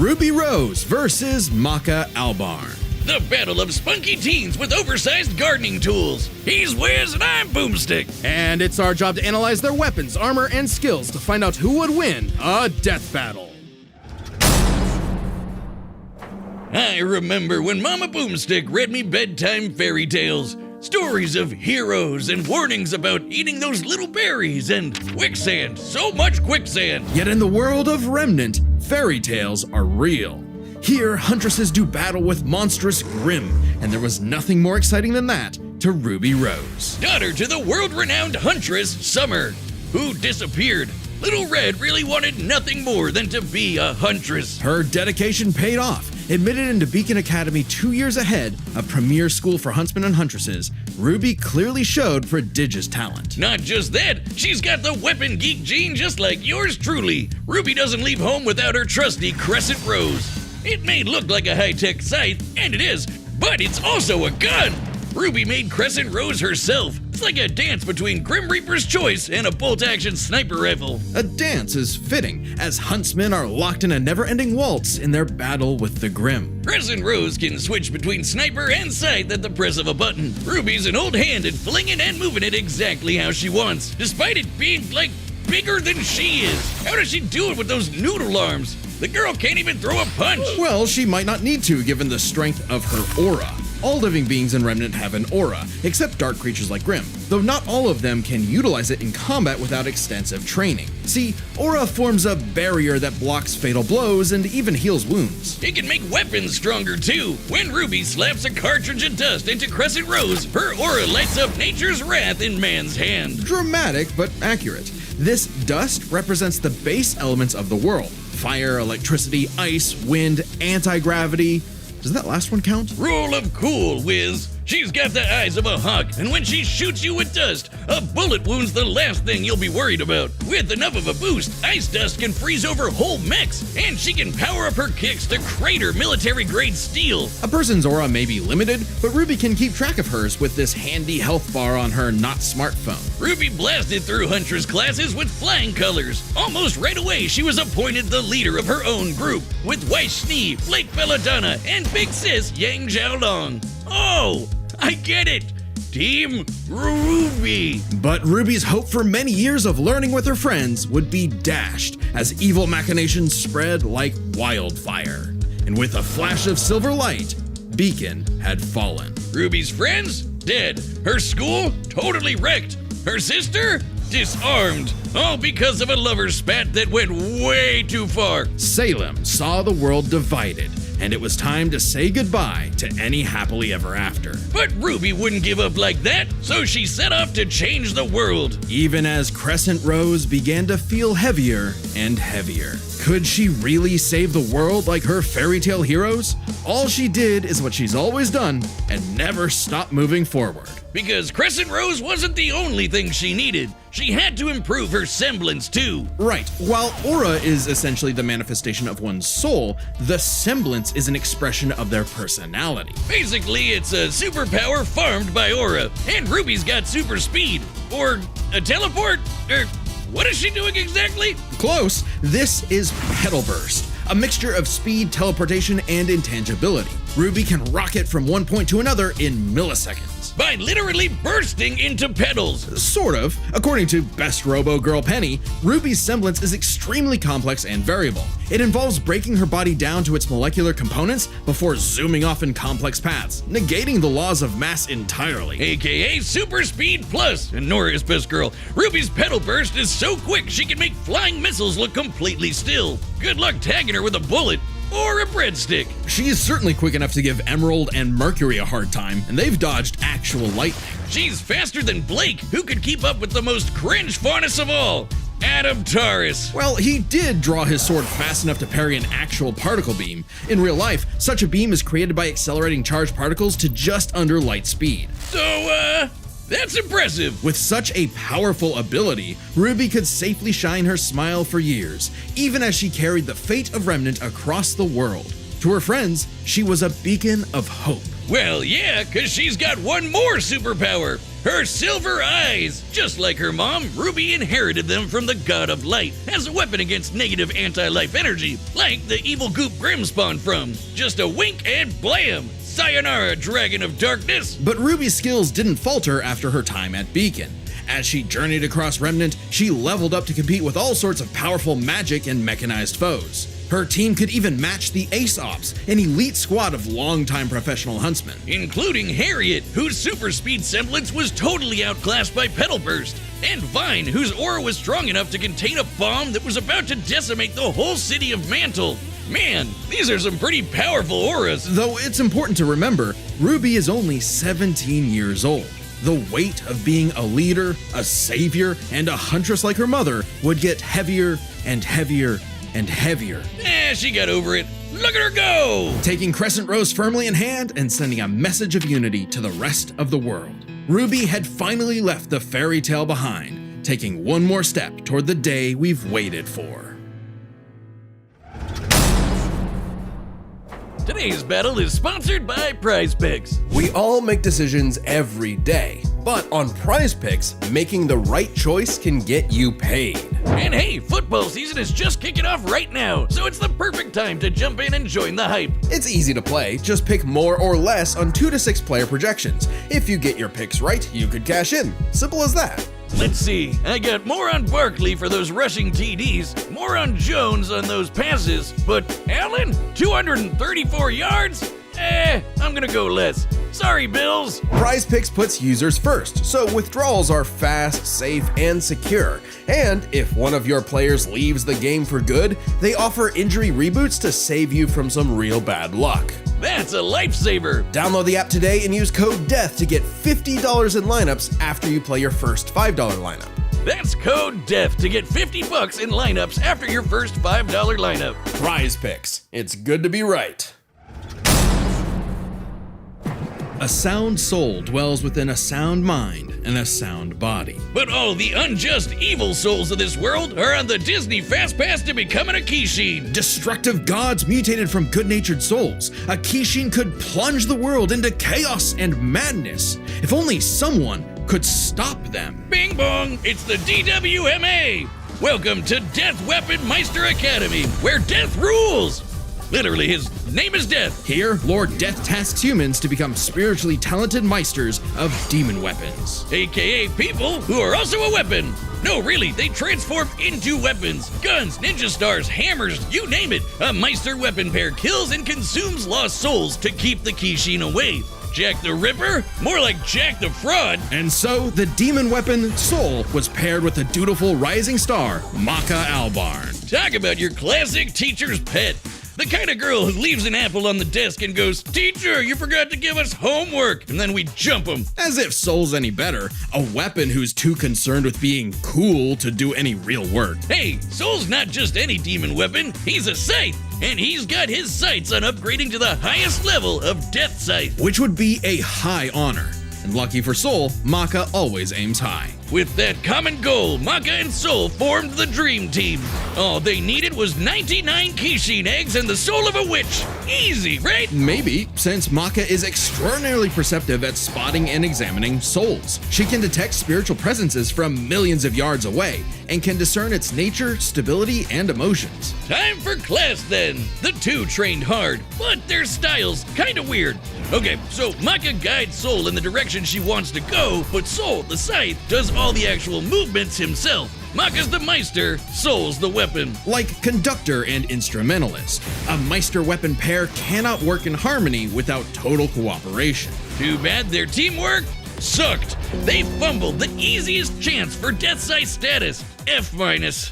Ruby Rose versus Maka Albarn. The battle of spunky teens with oversized gardening tools. He's Wiz and I'm Boomstick. And it's our job to analyze their weapons, armor, and skills to find out who would win a death battle. I remember when Mama Boomstick read me bedtime fairy tales. Stories of heroes and warnings about eating those little berries and quicksand. So much quicksand. Yet in the world of Remnant, fairy tales are real. Here, huntresses do battle with monstrous Grimm, and there was nothing more exciting than that to Ruby Rose. Daughter to the world-renowned huntress, Summer, who disappeared. Little Red really wanted nothing more than to be a huntress. Her dedication paid off. Admitted into Beacon Academy 2 years ahead, a premier school for huntsmen and huntresses, Ruby clearly showed prodigious talent. Not just that, she's got the weapon geek gene just like yours truly. Ruby doesn't leave home without her trusty Crescent Rose. It may look like a high-tech scythe, and it is, but it's also a gun! Ruby made Crescent Rose herself. It's like a dance between Grim Reaper's Choice and a bolt-action sniper rifle. A dance is fitting, as huntsmen are locked in a never-ending waltz in their battle with the Grimm. Crescent Rose can switch between sniper and scythe at the press of a button. Ruby's an old hand at flinging and moving it exactly how she wants, despite it being, bigger than she is. How does she do it with those noodle arms? The girl can't even throw a punch. Well, she might not need to, given the strength of her aura. All living beings in Remnant have an aura, except dark creatures like Grimm, though not all of them can utilize it in combat without extensive training. See, aura forms a barrier that blocks fatal blows and even heals wounds. It can make weapons stronger too. When Ruby slaps a cartridge of dust into Crescent Rose, her aura lights up nature's wrath in man's hand. Dramatic, but accurate. This dust represents the base elements of the world: fire, electricity, ice, wind, anti-gravity. Does that last one count? Rule of cool, Wiz. She's got the eyes of a hawk, and when she shoots you with dust, a bullet wound's the last thing you'll be worried about. With enough of a boost, ice dust can freeze over whole mechs, and she can power up her kicks to crater military-grade steel. A person's aura may be limited, but Ruby can keep track of hers with this handy health bar on her not smartphone. Ruby blasted through Huntress classes with flying colors. Almost right away, she was appointed the leader of her own group, with Weiss Schnee, Flake Belladonna, and Big Sis Yang Xiaolong. Oh! I get it! Team Ruby! But Ruby's hope for many years of learning with her friends would be dashed as evil machinations spread like wildfire. And with a flash of silver light, Beacon had fallen. Ruby's friends? Dead. Her school? Totally wrecked. Her sister? Disarmed. All because of a lover's spat that went way too far. Salem saw the world divided, and it was time to say goodbye to any happily ever after. But Ruby wouldn't give up like that, so she set off to change the world. Even as Crescent Rose began to feel heavier and heavier. Could she really save the world like her fairy tale heroes? All she did is what she's always done and never stopped moving forward. Because Crescent Rose wasn't the only thing she needed. She had to improve her semblance too. Right. While aura is essentially the manifestation of one's soul, the semblance is an expression of their personality. Basically, it's a superpower farmed by aura. And Ruby's got super speed. Or a teleport? Or what is she doing exactly? Close. This is Petal Burst, a mixture of speed, teleportation, and intangibility. Ruby can rocket from one point to another in milliseconds. By literally bursting into petals. Sort of. According to Best Robo Girl Penny, Ruby's semblance is extremely complex and variable. It involves breaking her body down to its molecular components before zooming off in complex paths, negating the laws of mass entirely. AKA Super Speed Plus. And Nora is Best Girl. Ruby's petal burst is so quick she can make flying missiles look completely still. Good luck tagging her with a bullet. Or a breadstick. She's certainly quick enough to give Emerald and Mercury a hard time, and they've dodged actual lightning. She's faster than Blake, who could keep up with the most cringe faunus of all, Adam Taurus. Well, he did draw his sword fast enough to parry an actual particle beam. In real life, such a beam is created by accelerating charged particles to just under light speed. So, that's impressive. With such a powerful ability, Ruby could safely shine her smile for years, even as she carried the fate of Remnant across the world. To her friends, she was a beacon of hope. Well, yeah, 'cause she's got one more superpower. Her silver eyes! Just like her mom, Ruby inherited them from the god of light as a weapon against negative anti-life energy, like the evil goop Grimm spawned from. Just a wink and blam! Sayonara, Dragon of Darkness! But Ruby's skills didn't falter after her time at Beacon. As she journeyed across Remnant, she leveled up to compete with all sorts of powerful magic and mechanized foes. Her team could even match the Ace Ops, an elite squad of longtime professional huntsmen. Including Harriet, whose super speed semblance was totally outclassed by Petal Burst, and Vine, whose aura was strong enough to contain a bomb that was about to decimate the whole city of Mantle. Man, these are some pretty powerful auras. Though it's important to remember, Ruby is only 17 years old. The weight of being a leader, a savior, and a huntress like her mother would get heavier and heavier and heavier. She got over it. Look at her go! Taking Crescent Rose firmly in hand and sending a message of unity to the rest of the world. Ruby had finally left the fairy tale behind, taking one more step toward the day we've waited for. Today's battle is sponsored by Prize Picks. We all make decisions every day, but on Prize Picks, making the right choice can get you paid. And hey, football season is just kicking off right now, so it's the perfect time to jump in and join the hype. It's easy to play, just pick more or less on 2 to 6 player projections. If you get your picks right, you could cash in. Simple as that. Let's see, I got more on Barkley for those rushing TDs, more on Jones on those passes, but Allen, 234 yards? I'm gonna go less. Sorry, Bills. Prize Picks puts users first, so withdrawals are fast, safe, and secure. And if one of your players leaves the game for good, they offer injury reboots to save you from some real bad luck. That's a lifesaver. Download the app today and use code DEATH to get $50 in lineups after you play your first $5 lineup. That's code DEATH to get $50 in lineups after your first $5 lineup. Prize Picks. It's good to be right. A sound soul dwells within a sound mind and a sound body. But all the unjust evil souls of this world are on the Disney Fast Pass to becoming a Kishin. Destructive gods mutated from good-natured souls. A Kishin could plunge the world into chaos and madness. If only someone could stop them. Bing bong, it's the DWMA. Welcome to Death Weapon Meister Academy, where death rules. Literally, his name is Death. Here, Lord Death tasks humans to become spiritually talented meisters of demon weapons. AKA people who are also a weapon. No, really, they transform into weapons. Guns, ninja stars, hammers, you name it. A Meister weapon pair kills and consumes lost souls to keep the Kishin away. Jack the Ripper? More like Jack the Fraud. And so, the demon weapon Soul was paired with the dutiful rising star, Maka Albarn. Talk about your classic teacher's pet. The kind of girl who leaves an apple on the desk and goes, "Teacher, you forgot to give us homework," and then we jump them. As if Soul's any better, a weapon who's too concerned with being cool to do any real work. Hey, Soul's not just any demon weapon, he's a scythe, and he's got his sights on upgrading to the highest level of Death Scythe. Which would be a high honor. And lucky for Soul, Maka always aims high. With that common goal, Maka and Soul formed the Dream Team. All they needed was 99 Kishin eggs and the soul of a witch. Easy, right? Maybe, since Maka is extraordinarily perceptive at spotting and examining souls. She can detect spiritual presences from millions of yards away, and can discern its nature, stability, and emotions. Time for class then. The two trained hard, but their styles kinda weird. Okay, so Maka guides Soul in the direction she wants to go, but Soul, the scythe, does all the actual movements himself. Maka's the Meister, Soul's the weapon. Like conductor and instrumentalist, a Meister weapon pair cannot work in harmony without total cooperation. Too bad their teamwork sucked. They fumbled the easiest chance for Death Scythe status, F-.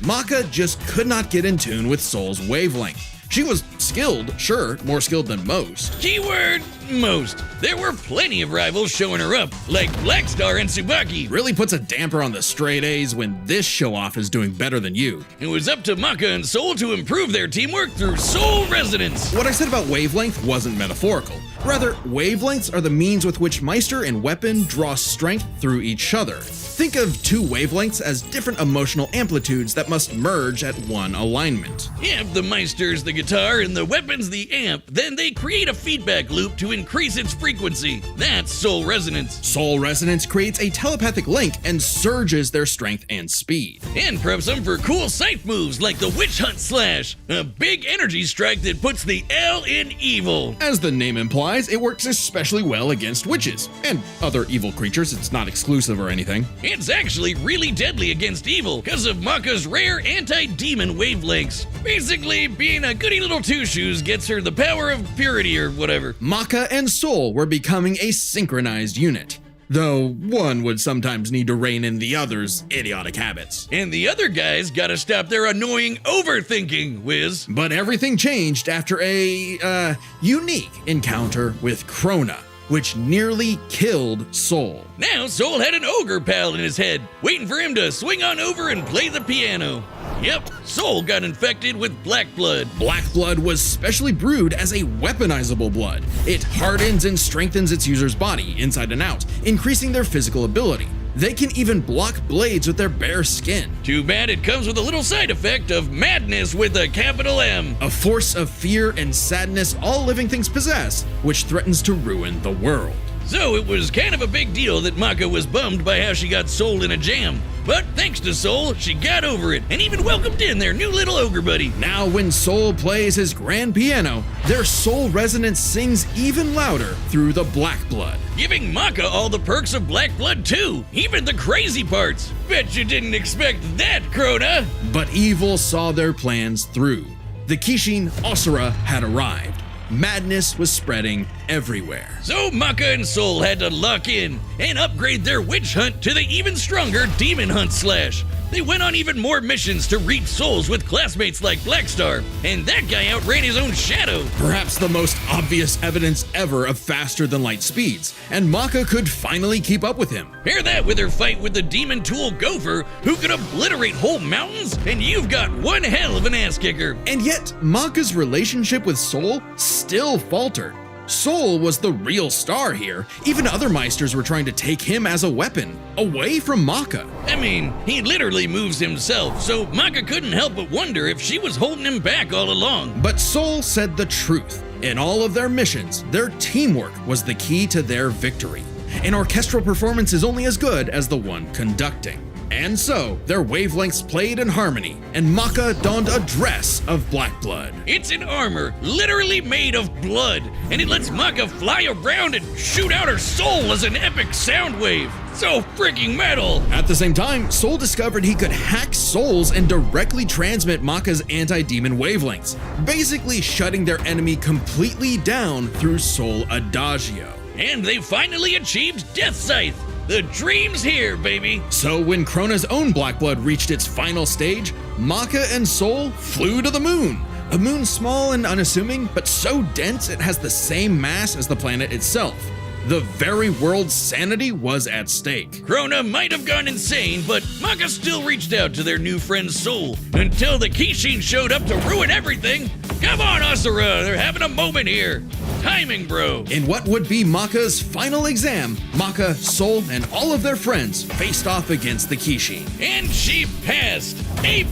Maka just could not get in tune with Soul's wavelength. She was skilled, sure, more skilled than most. Keyword, most. There were plenty of rivals showing her up, like Blackstar and Tsubaki. Really puts a damper on the straight A's when this show-off is doing better than you. It was up to Maka and Soul to improve their teamwork through Soul Resonance. What I said about wavelength wasn't metaphorical. Rather, wavelengths are the means with which Meister and weapon draw strength through each other. Think of two wavelengths as different emotional amplitudes that must merge at one alignment. If the Meister's the guitar and the weapon's the amp, then they create a feedback loop to increase its frequency. That's soul resonance. Soul resonance creates a telepathic link and surges their strength and speed. And preps them for cool scythe moves like the Witch Hunt Slash, a big energy strike that puts the L in evil. As the name implies, it works especially well against witches and other evil creatures. It's not exclusive or anything. It's actually really deadly against evil because of Maka's rare anti-demon wavelengths. Basically, being a goody little two-shoes gets her the power of purity or whatever. Maka and Soul were becoming a synchronized unit, though one would sometimes need to rein in the other's idiotic habits. And the other guys gotta stop their annoying overthinking, Wiz. But everything changed after a, unique encounter with Krona, which nearly killed Soul. Now Soul had an ogre pal in his head, waiting for him to swing on over and play the piano. Yep, Soul got infected with black blood. Black blood was specially brewed as a weaponizable blood. It hardens and strengthens its user's body, inside and out, increasing their physical ability. They can even block blades with their bare skin. Too bad it comes with a little side effect of madness with a capital M. A force of fear and sadness all living things possess, which threatens to ruin the world. So it was kind of a big deal that Maka was bummed by how she got Soul in a jam. But thanks to Soul, she got over it and even welcomed in their new little ogre buddy. Now when Soul plays his grand piano, their soul resonance sings even louder through the black blood. Giving Maka all the perks of black blood too, even the crazy parts. Bet you didn't expect that, Krona. But evil saw their plans through. The Kishin Asura had arrived. Madness was spreading everywhere. So Maka and Soul had to lock in and upgrade their witch hunt to the even stronger demon hunt slash. They went on even more missions to reap souls with classmates like Blackstar, and that guy outran his own shadow. Perhaps the most obvious evidence ever of faster than light speeds, and Maka could finally keep up with him. Pair that with her fight with the demon tool Gopher, who could obliterate whole mountains, and you've got one hell of an ass kicker. And yet, Maka's relationship with Soul still faltered. Soul was the real star here. Even other Meisters were trying to take him as a weapon, away from Maka. I mean, he literally moves himself, so Maka couldn't help but wonder if she was holding him back all along. But Soul said the truth. In all of their missions, their teamwork was the key to their victory. An orchestral performance is only as good as the one conducting. And so, their wavelengths played in harmony, and Maka donned a dress of black blood. It's an armor literally made of blood, and it lets Maka fly around and shoot out her soul as an epic sound wave. So freaking metal! At the same time, Soul discovered he could hack souls and directly transmit Maka's anti-demon wavelengths, basically shutting their enemy completely down through Soul Adagio. And they finally achieved Death Scythe! The dream's here, baby! So when Krona's own black blood reached its final stage, Maka and Soul flew to the moon. A moon small and unassuming, but so dense it has the same mass as the planet itself. The very world's sanity was at stake. Krona might have gone insane, but Maka still reached out to their new friend Soul, until the Kishin showed up to ruin everything. Come on, Asura, they're having a moment here. Timing, bro. In what would be Maka's final exam, Maka, Soul, and all of their friends faced off against the Kishin. And she passed. A+.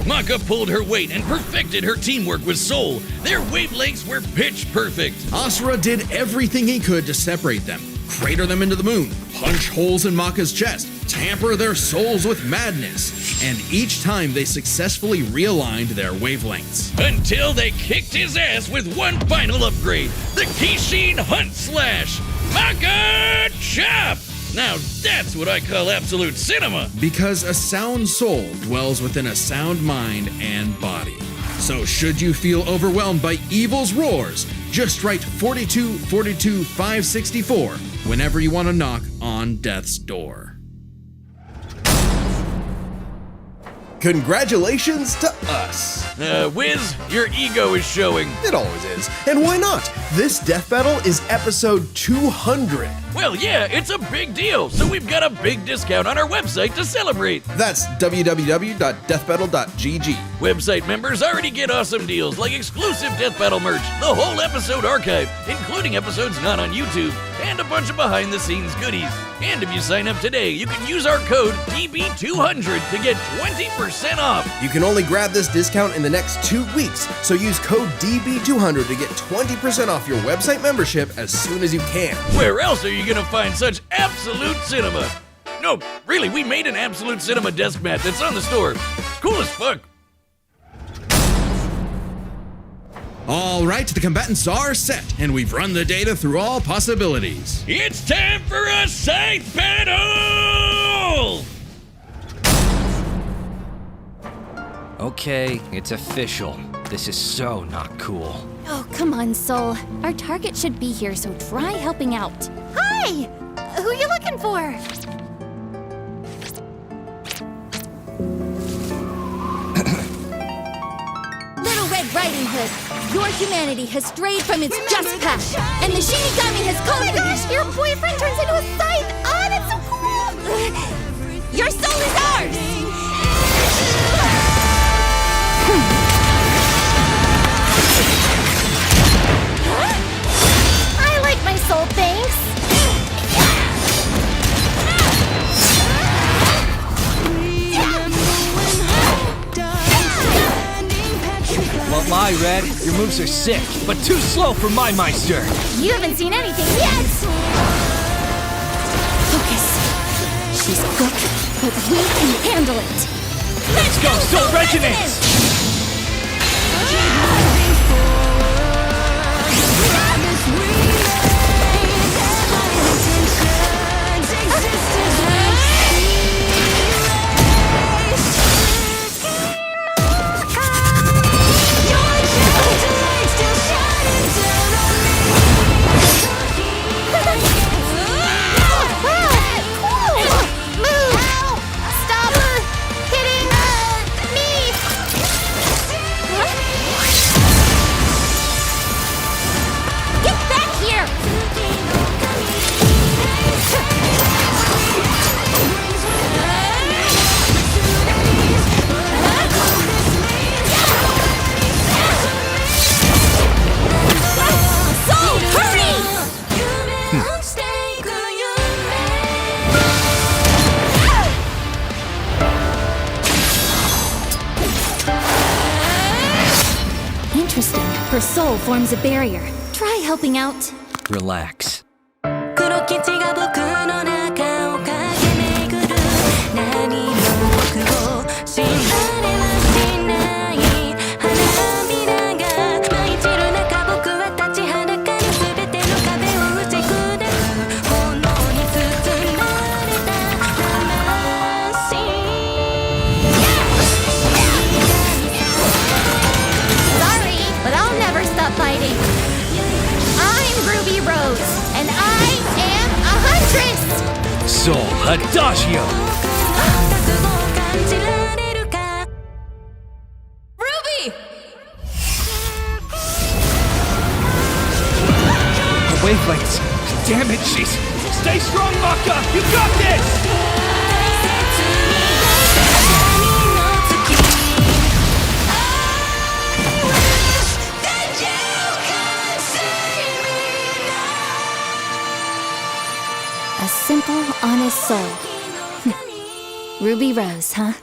Maka pulled her weight and perfected her teamwork with Soul. Their wavelengths were pitch perfect. Asura did everything he could to separate them, crater them into the moon, punch holes in Maka's chest, tamper their souls with madness, and each time they successfully realigned their wavelengths. Until they kicked his ass with one final upgrade, the Kishin Hunt Slash. Maka Chop! Now that's what I call absolute cinema. Because a sound soul dwells within a sound mind and body. So should you feel overwhelmed by evil's roars, just write 4242564 whenever you want to knock on death's door. Congratulations to us. Wiz, your ego is showing. It always is. And why not? This death battle is episode 200. Well, yeah, it's a big deal, so we've got a big discount on our website to celebrate. That's www.deathbattle.gg. Website members already get awesome deals like exclusive Death Battle merch, the whole episode archive, including episodes not on YouTube, and a bunch of behind-the-scenes goodies. And if you sign up today, you can use our code DB200 to get 20% off. You can only grab this discount in the next 2 weeks, so use code DB200 to get 20% off your website membership as soon as you can. Where else are you gonna find such absolute cinema? No, really, we made an absolute cinema desk mat that's on the store. It's cool as fuck. All right, the combatants are set, and we've run the data through all possibilities. It's time for a scythe battle! Okay, it's official. This is so not cool. Oh, come on, Soul. Our target should be here, so try helping out. Hi! Who you looking for? Little Red Riding Hood, your humanity has strayed from its just path, and the Shinigami has called for you. Your boyfriend turns into a scythe. Oh, that's so cool! Your soul is ours! I like my soul, thanks. Won't lie, Red. Your moves are sick, but too slow for my Meister. You haven't seen anything yet. Focus. She's good, but we can handle it. Let's go, Soul Resonance! Interesting. Her soul forms a barrier. Try helping out. Relax. Fighting. I'm Ruby Rose, and I am a huntress! Soul Adagio! Ruby! The wavelengths! Damn it, she's... Stay strong, Maka! You got this! A simple, honest soul. Ruby Rose, huh?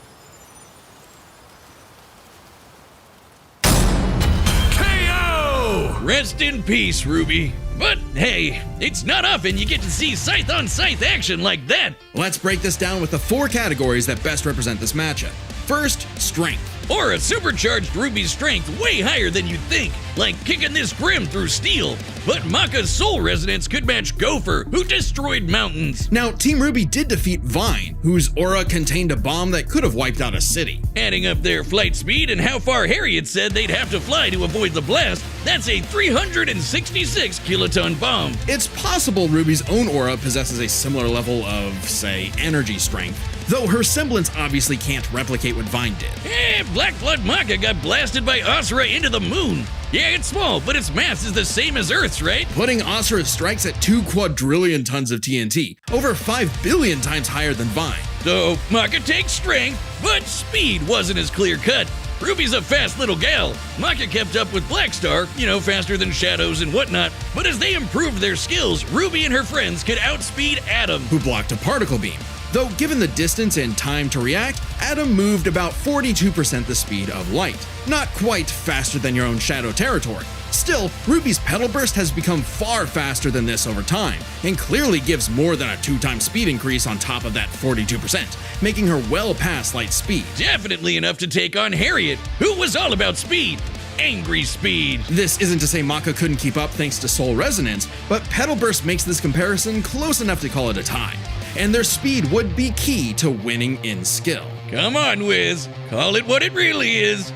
KO! Rest in peace, Ruby. But hey, it's not often you get to see scythe-on-scythe action like that. Let's break this down with the 4 categories that best represent this matchup. First, strength. Or a supercharged Ruby's strength way higher than you'd think, like kicking this Grim through steel. But Maka's soul resonance could match Gopher, who destroyed mountains. Now, Team Ruby did defeat Vine, whose aura contained a bomb that could have wiped out a city. Adding up their flight speed and how far Harriet said they'd have to fly to avoid the blast, that's a 366 kiloton bomb. It's possible Ruby's own aura possesses a similar level of, say, energy strength, though her semblance obviously can't replicate what Vine did. Black Blood Maka got blasted by Asura into the moon. Yeah, it's small, but its mass is the same as Earth's, right? Putting Asura's strikes at 2 quadrillion tons of TNT, over 5 billion times higher than Vine. So, Maka takes strength, but speed wasn't as clear-cut. Ruby's a fast little gal. Maka kept up with Blackstar, faster than Shadows and whatnot, but as they improved their skills, Ruby and her friends could outspeed Atom, who blocked a particle beam. Though given the distance and time to react, Atom moved about 42% the speed of light. Not quite faster than your own Shadow territory. Still, Ruby's Petal Burst has become far faster than this over time, and clearly gives more than a 2-time speed increase on top of that 42%, making her well past light speed. Definitely enough to take on Harriet, who was all about speed. Angry speed. This isn't to say Maka couldn't keep up thanks to Soul Resonance, but Petal Burst makes this comparison close enough to call it a tie. And their speed would be key to winning in skill. Come on, Wiz. Call it what it really is.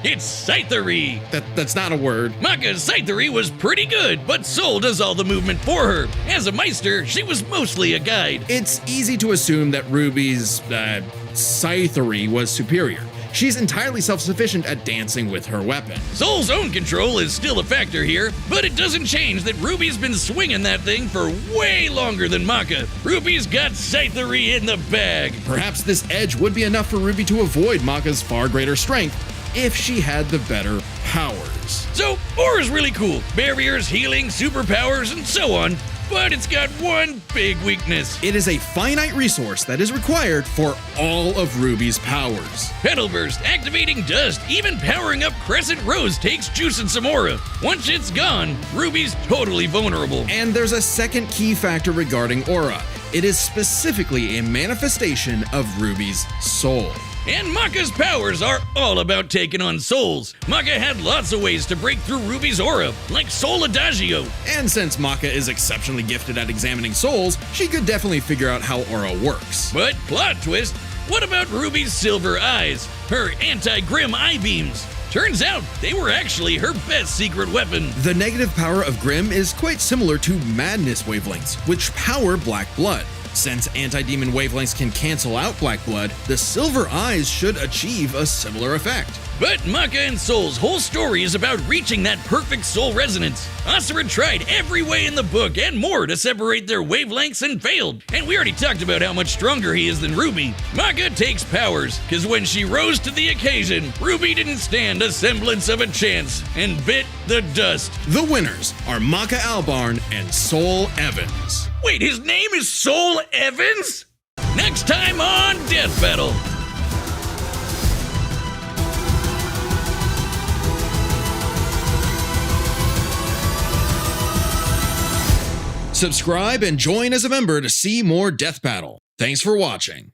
It's Scythery. That's not a word. Maka's Scythery was pretty good, but Soul does all the movement for her. As a Meister, she was mostly a guide. It's easy to assume that Ruby's, Scythery was superior. She's entirely self-sufficient at dancing with her weapon. Soul's own control is still a factor here, but it doesn't change that Ruby's been swinging that thing for way longer than Maka. Ruby's got Scythery in the bag. Perhaps this edge would be enough for Ruby to avoid Maka's far greater strength if she had the better powers. So, Aura's really cool. Barriers, healing, superpowers, and so on. But it's got one big weakness. It is a finite resource that is required for all of Ruby's powers. Petal Burst, activating Dust, even powering up Crescent Rose takes juice and some aura. Once it's gone, Ruby's totally vulnerable. And there's a second key factor regarding aura. It is specifically a manifestation of Ruby's soul. And Maka's powers are all about taking on souls. Maka had lots of ways to break through Ruby's aura, like Soul Adagio. And since Maka is exceptionally gifted at examining souls, she could definitely figure out how aura works. But plot twist, what about Ruby's silver eyes? Her anti-Grim eye beams? Turns out they were actually her best secret weapon. The negative power of Grim is quite similar to Madness wavelengths, which power Black Blood. Since anti-demon wavelengths can cancel out Black Blood, the silver eyes should achieve a similar effect. But Maka and Soul's whole story is about reaching that perfect soul resonance. Asura tried every way in the book and more to separate their wavelengths and failed. And we already talked about how much stronger he is than Ruby. Maka takes powers, cause when she rose to the occasion, Ruby didn't stand a semblance of a chance and bit the dust. The winners are Maka Albarn and Soul Evans. Wait, his name is Soul Evans? Next time on Death Battle. Subscribe and join as a member to see more Death Battle. Thanks for watching.